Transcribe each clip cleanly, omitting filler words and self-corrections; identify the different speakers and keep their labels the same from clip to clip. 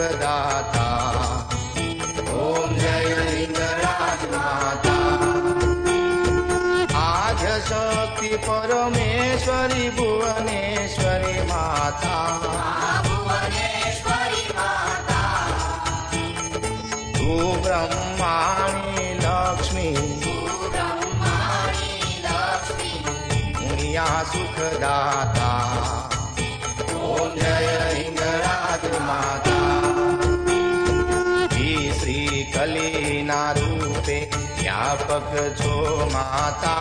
Speaker 1: सुखदाता। ओम जय हिंगराज माता। आद्य शक्ति परमेश्वरी भुवनेश्वरी माता। तू ब्रह्माणी लक्ष्मी दुनिया सुखदाता। ओम जय हिंगराज माता। श्री कलीना रूपे व्यापक छो माता।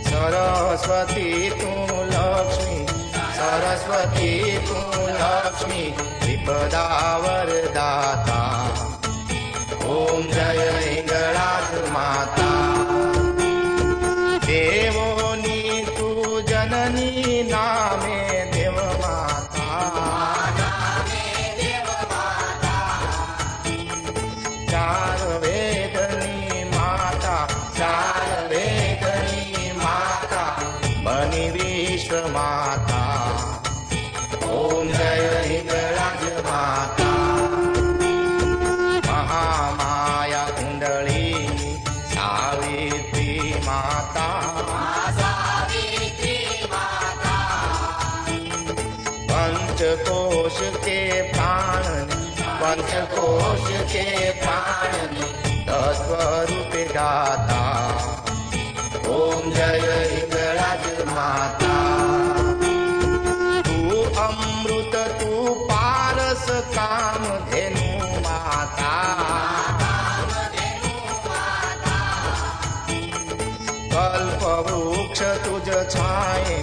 Speaker 1: सरस्वती तू लक्ष्मी सरस्वती तू लक्ष्मी विपदा वरदाता। ओम जय हिंगराज माता। देवोनी तू जननी नामे देव माता। चार वेदनी माता चार वेदनी माता बनी विश्व माता। ओम जय हिंगराज माता। महामाया कुंडलिनी सावित्री माता। पंचकोश के प्राण पंचकोश के प्राण तत्वरूप दाता। ओम जय हिंगराज माता। तू अमृत तू पारस काम धेनु माता। कल्प वृक्ष तुझ छाए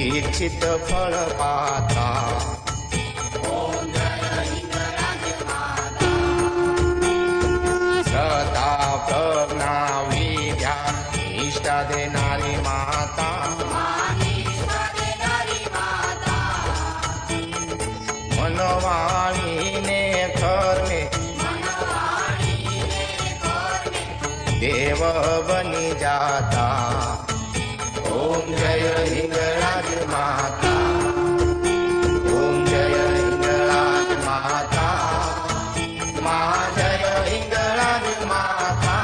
Speaker 1: इच्छित फल पाता। ओम जय हिंगराज माता। सदा प्रज्ञा विद्या निष्ठा देनारी माता। मनवाणी ने घर में देव बनी जाता। ओम जय हिंगराज माता। ओम जय हिंगराज माता। माँ जय हिंगराज माता।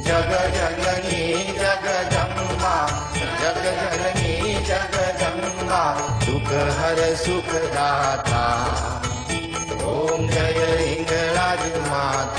Speaker 1: जग जननी जगदम्बा जग जननी जगदम्बा सुख हर सुखदाता। ओम जय हिंगराज माता।